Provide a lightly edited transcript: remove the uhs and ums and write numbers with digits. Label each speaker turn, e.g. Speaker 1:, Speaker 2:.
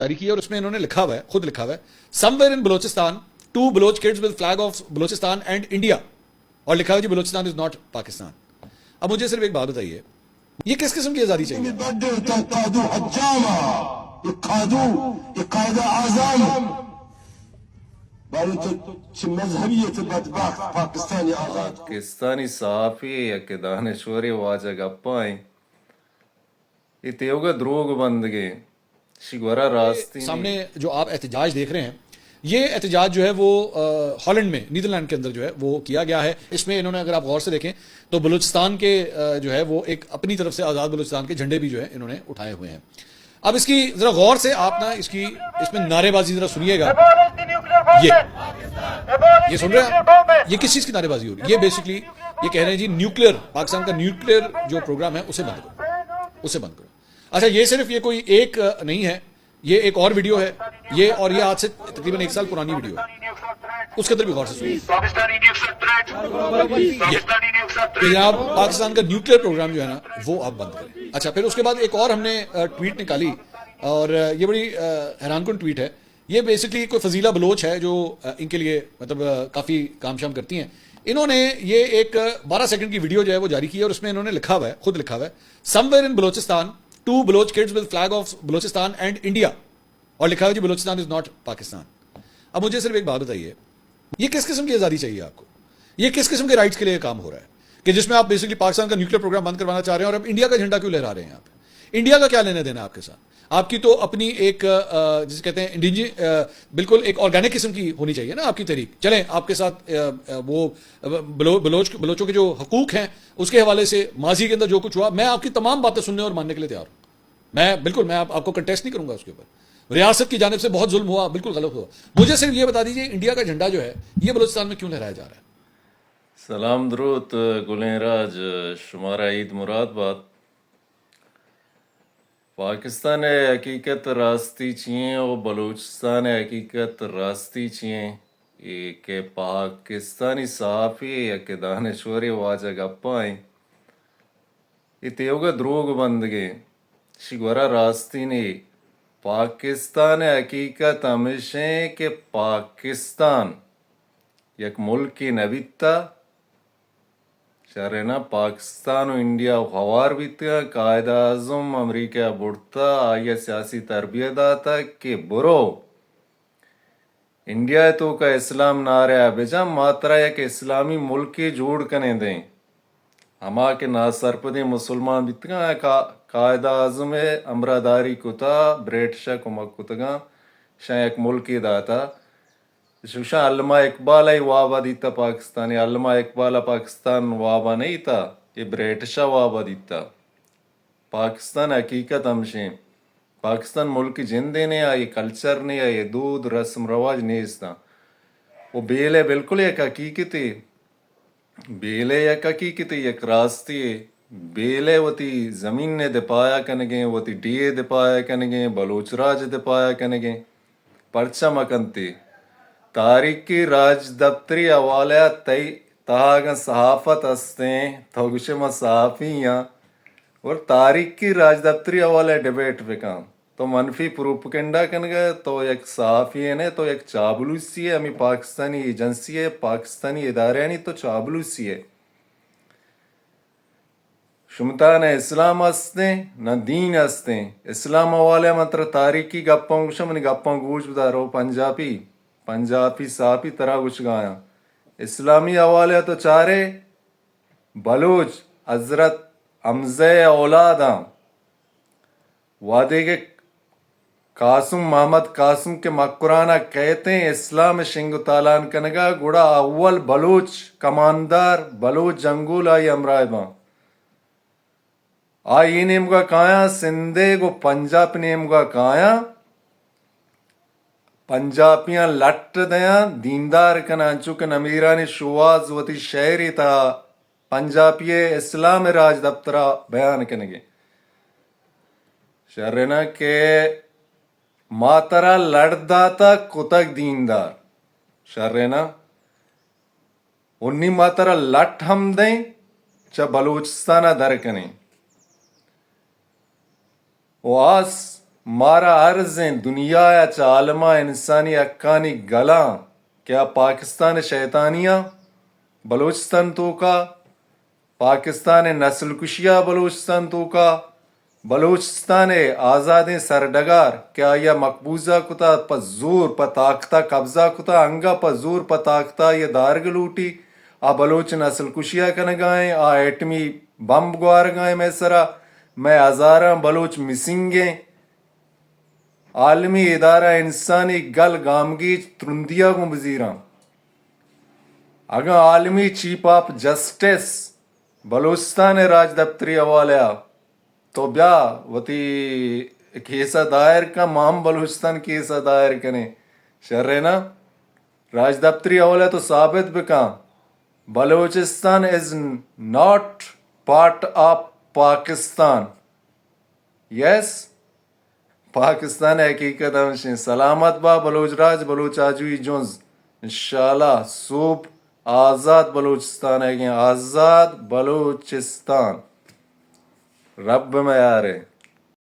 Speaker 1: जारी की है और उसमें इन्होंने लिखा हुआ है, खुद लिखा हुआ है, somewhere in Balochistan two Baloch kids with flag of Balochistan and India, और लिखा है जी बलोचिस्तान इज नॉट पाकिस्तान। अब मुझे सिर्फ एक बात बताइए, ये किस किस्म की आजादी चाहिए?
Speaker 2: पाकिस्तानी सहाफ़ी या दानश्वरी वाजा गप्पाएं इतने द्रोग बंदगे शिगवरा रास्ती
Speaker 1: सामने जो आप एहतजाज देख रहे हैं, ये एहतजाज जो है वो हॉलैंड में, नीदरलैंड के अंदर जो है वो किया गया है। इसमें इन्होंने, अगर आप गौर से देखें तो बलूचिस्तान के जो है वो एक अपनी तरफ से आज़ाद बलूचिस्तान के झंडे भी जो है इन्होंने उठाए हुए हैं। अब इसकी जरा गौर से आप ना इसमें नारेबाजी जरा सुनिएगा। ये सुन रहे हैं, ये किस चीज की नारेबाजी हो रही है? ये बेसिकली ये कह रहे हैं जी न्यूक्लियर, पाकिस्तान का न्यूक्लियर जो प्रोग्राम है उसे बंद करो, उसे बंद करो। अच्छा, ये सिर्फ ये कोई एक नहीं है, ये एक और वीडियो है, ये आज से तकरीबन 1 साल पुरानी वीडियो है, उसके अंदर भी गौर से सुनिए। जनाब, पाकिस्तान का न्यूक्लियर प्रोग्राम जो है ना वो आप बंद करें। अच्छा, फिर उसके बाद एक और हमने ट्वीट निकाली, और ये बड़ी हैरानकुन ट्वीट है। ये बेसिकली कोई फजीला बलोच है जो इनके लिए मतलब काफ़ी काम शाम करती हैं। इन्होंने ये एक 12 सेकंड की वीडियो जो है वो जारी की है, और उसमें इन्होंने लिखा हुआ है, खुद लिखा हुआ है, somewhere in Balochistan two Baloch kids with flag of Balochistan and India, और लिखा है जी बलोचिस्तान इज नॉट पाकिस्तान। अब मुझे सिर्फ एक बात बताइए, ये किस किस्म की आज़ादी चाहिए आपको? ये किस किस्म के राइट्स के लिए काम हो रहा है कि जिसमें आप बेसिकली पाकिस्तान का न्यूक्लियर प्रोग्राम बंद करवाना चाह रहे हैं, और अब इंडिया का झंडा क्यों लहरा रहे हैं? आप इंडिया का क्या लेना देना आपके साथ? आपकी तो अपनी एक जिसे कहते हैं बिल्कुल एक ऑर्गेनिक किस्म की होनी चाहिए ना आपकी तहरीक। चलें, आपके साथ वो बलोचों के जो हकूक हैं उसके हवाले से माजी के अंदर जो कुछ हुआ, मैं आपकी तमाम बातें सुनने और मानने के लिए तैयार हूं। मैं आपको कंटेस्ट नहीं करूंगा उसके ऊपर। रियासत की जानिब से बहुत जुल्म हुआ, बिल्कुल गलत हुआ। मुझे सिर्फ ये बता दीजिए, इंडिया का झंडा जो है ये बलोचिस्तान में क्यों लहराया जा रहा है?
Speaker 2: सलाम दरूद गुलेराज शुमारा ईद मुरादबाद। पाकिस्तान हकीकत रास्ती चाहिए और बलूचिस्तान हकीकत रास्ती चाहिए। ये के पाकिस्तानी सहाफ़ी या के दानश्वरी वाजा गप्पाएं इतने द्रोग बंदगे शिगवरा रास्ती नहीं। पाकिस्तान हकीकत हमेशा के पाकिस्तान एक मुल्क की नविता शरेना पाकिस्तान और इंडिया हवार बीतगा कायदा आज़म अमरीका बुढ़ता आगे सियासी तरबियत आता कि बुरो इंडिया तो का इस्लाम नारे बेजा मात्रा एक इस्लामी मुल्क की जोड़ कने दें हमा के ना सरपदे मुसलमान बीतगा कायदा आज़म अमरादारी कुता ब्रिटिश कुमक कुतगा शायक मुल्क की दाता शुशा अल्मा इकबाल वाबा दीता पाकिस्तानी अल्मा इकबाल पाकिस्तान वाबा नहीं था, ये ब्रिटिशा वाबा दीता। पाकिस्तान हकीकत हमशे पाकिस्तान मुल्क जिंदे ने ये कल्चर ने ये दूध रस्म रवाज नहीं इसता वो बेले बिल्कुल एक हकीकत है। बेले एक हकीकत है, एक रास्ते बेले वती जमीन ने दिपाया कनगे वती डीए दिपाया कनगे बलोचराज दिपाया कनगे परचा मकनते तारीखी राज दफ्तरी हवाले तय तहाग सहाफत हस्ते थोगशम सहाफियाँ और तारीखी राज दफ्तरी हवाले डिबेट विकाम तो मनफी प्रोपगेंडा कनगे तो एक सहाफी है ने तो एक चाबलूसी है। हमें पाकिस्तानी एजेंसी है, पाकिस्तानी इदारे नहीं तो चाबलूसी है। शुमता न इस्लाम हस्ते न दीन हस्ते। इस्लाम हवाले मात्र तारीखी गप्पों कुछ मन गप्पों गूंज बता रहो पंजाबी साफी तरह कुछ गाया। इस्लामी हवाले तो चारे बलूच हजरत हमज़े औलादा वादे के कासुम मोहम्मद कासुम के मकुराना कहते हैं इस्लाम शिंग तालान कनगा गुड़ा अव्वल बलूच कमानदार बलूच जंगूल आई अमराइबा आई नेम का काया सिंधे को पंजाब नेम का काया पंजाबियां लट दया दीनदार कना चुकन अमीरानी शुवाज वती शहरी था पंजाबी इस्लाम राज दफ्तरा बयान कनगे शर्रना के मातरा लड़दा था कुतक दीनदार शर्रना उन्नी मातरा लट हम दें च बलूचिस्ताना दरकने वास مارا عرضیں دنیا عالمہ انسانی اکانی گلاں کیا پاکستان شیطانیہ بلوچستان تو کا پاکستان نسل کشیا بلوچستان تو کا بلوچستان آزاد سرڈگار کیا یہ مقبوضہ کتا پا زور پا طاقتہ قبضہ کتا انگا پا زور پا طاقتہ یہ دارگ لوٹی آ بلوچ نسل کشیا کنگائیں آ ایٹمی بم گوار گائیں میں سرا میں ہزاراں بلوچ مسنگیں عالمی ادارہ انسانی گل گامگی ترندیا کو وزیراں اگا عالمی چیف آف جسٹس بلوچستان راج دفتری حوالہ تو بیا وتی کیسا دائر کا مام بلوچستان کیسا دائر کنے شرنا راج دفتری حوالہ تو ثابت بکاں Balochistan is not part of Pakistan yes Pakistan حقیقت ہمشیں سلامت با بلوچ راج بلوچ آجوی جونز انشاءاللہ صوب آزاد بلوچستان ہے آزاد بلوچستان رب میں آ رہے